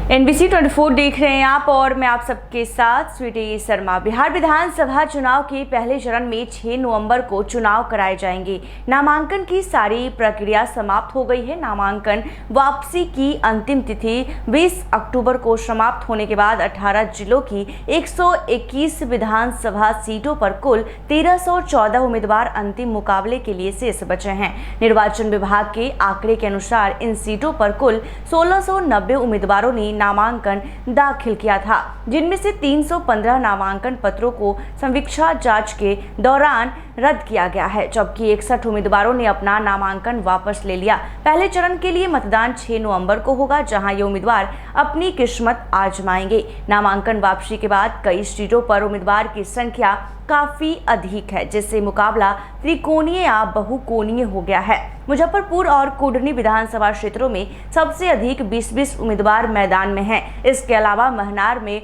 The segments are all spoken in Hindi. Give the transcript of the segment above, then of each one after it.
NBC 24 देख रहे हैं आप और मैं आप सबके साथ स्वीटी शर्मा। बिहार विधानसभा चुनाव के पहले चरण में 6 नवंबर को चुनाव कराए जाएंगे। नामांकन की सारी प्रक्रिया समाप्त हो गई है। नामांकन वापसी की अंतिम तिथि 20 अक्टूबर को समाप्त होने के बाद 18 जिलों की 121 विधानसभा सीटों पर कुल 1314 उम्मीदवार अंतिम मुकाबले के लिए शेष बचे हैं। निर्वाचन विभाग के आंकड़े के अनुसार इन सीटों पर कुल 1690 उम्मीदवारों ने नामांकन दाखिल किया था, जिनमें से 315 नामांकन पत्रों को समीक्षा जांच के दौरान रद्द किया गया है, जबकि 61 उम्मीदवारों ने अपना नामांकन वापस ले लिया। पहले चरण के लिए मतदान 6 नवंबर को होगा, जहां ये उम्मीदवार अपनी किस्मत आजमाएंगे। नामांकन वापसी के बाद कई सीटों पर उम्मीदवार की संख्या काफी अधिक है, जिससे मुकाबला त्रिकोणीय या बहुकोणीय हो गया है। मुजफ्फरपुर और कुढ़नी विधानसभा क्षेत्रों में सबसे अधिक 20-20 उम्मीदवार मैदान में हैं। इसके अलावा महनार में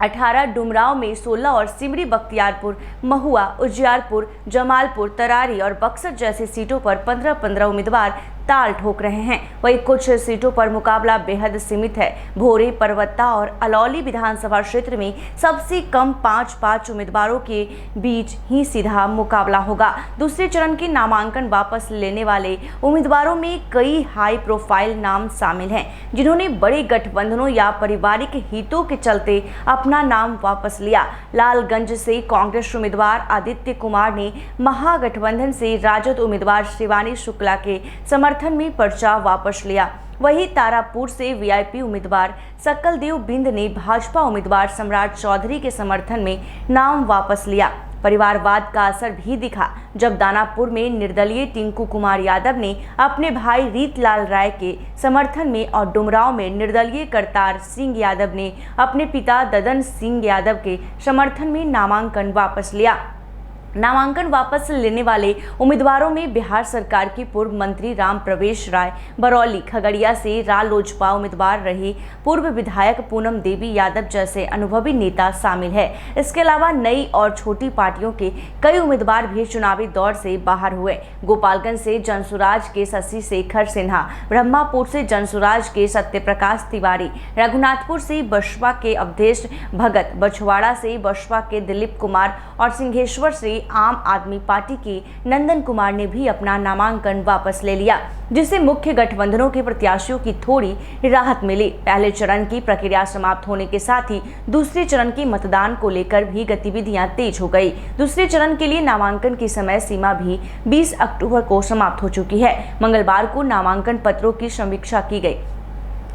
18, डुमरांव में 16 और सिमरी, बख्तियारपुर, महुआ, उजियारपुर, जमालपुर, तरारी और बक्सर जैसी सीटों पर 15-15 उम्मीदवार ताल ठोक रहे हैं। वहीं कुछ सीटों पर मुकाबला बेहद सीमित है। भोरे, परवत्ता और अलौली विधानसभा क्षेत्र में सबसे कम 5-5 उम्मीदवारों के बीच ही सीधा मुकाबला होगा। दूसरे चरण के नामांकन वापस लेने वाले उम्मीदवारों में कई हाई प्रोफाइल नाम शामिल हैं, जिन्होंने बड़े गठबंधनों या पारिवारिक हितों के चलते अपना नाम वापस लिया। लालगंज से कांग्रेस उम्मीदवार आदित्य कुमार ने महागठबंधन से राजद उम्मीदवार शिवानी शुक्ला के समर्थन में पर्चा वापस लिया। वहीं तारापुर से वीआईपी उम्मीदवार सकलदेव बिंद ने भाजपा उम्मीदवार सम्राट चौधरी के समर्थन में नाम वापस लिया। परिवारवाद का असर भी दिखा, जब दानापुर में निर्दलीय टिंकू कुमार यादव ने अपने भाई रीतलाल राय के समर्थन में और डुमरांव में निर्दलीय करतार सिंह यादव ने अपने पिता ददन सिंह यादव के समर्थन में नामांकन वापस लिया। नामांकन वापस लेने वाले उम्मीदवारों में बिहार सरकार के पूर्व मंत्री राम प्रवेश राय, बरौली खगड़िया से रालोजपा उम्मीदवार रही पूर्व विधायक पूनम देवी यादव जैसे अनुभवी नेता शामिल है। इसके अलावा नई और छोटी पार्टियों के कई उम्मीदवार भी चुनावी दौर से बाहर हुए। गोपालगंज से जनसुराज के शशि शेखर सिन्हा, ब्रह्मापुर से जनसुराज के सत्यप्रकाश तिवारी, रघुनाथपुर से बसपा के अवधेश भगत, बछवाड़ा से बसपा के दिलीप कुमार और सिंहेश्वर से आम आदमी पार्टी के नंदन कुमार ने भी अपना नामांकन वापस ले लिया, जिससे मुख्य गठबंधनों के प्रत्याशियों की थोड़ी राहत मिली। पहले चरण की प्रक्रिया समाप्त होने के साथ ही दूसरे चरण के मतदान को लेकर भी गतिविधियां तेज हो गई। दूसरे चरण के लिए नामांकन की समय सीमा भी 20 अक्टूबर को समाप्त हो चुकी है। मंगलवार को नामांकन पत्रों की समीक्षा की गई,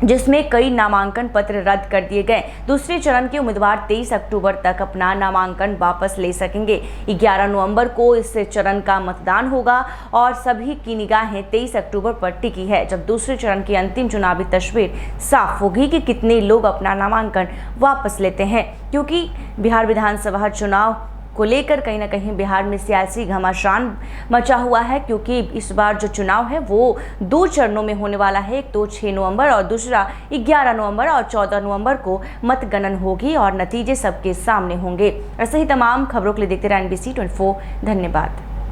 जिसमें कई नामांकन पत्र रद्द कर दिए गए। दूसरे चरण के उम्मीदवार 23 अक्टूबर तक अपना नामांकन वापस ले सकेंगे। 11 नवंबर को इस चरण का मतदान होगा और सभी की निगाहें 23 अक्टूबर पर टिकी है, जब दूसरे चरण की अंतिम चुनावी तस्वीर साफ होगी कि कितने लोग अपना नामांकन वापस लेते हैं, क्योंकि बिहार विधानसभा चुनाव को लेकर कहीं ना कहीं बिहार में सियासी घमासान मचा हुआ है, क्योंकि इस बार जो चुनाव है वो 2 चरणों में होने वाला है। एक तो 6 नवंबर और दूसरा 11 नवंबर और 14 नवंबर को मतगणना होगी और नतीजे सबके सामने होंगे। ऐसे ही तमाम खबरों के लिए देखते रहिए NBC 24। धन्यवाद।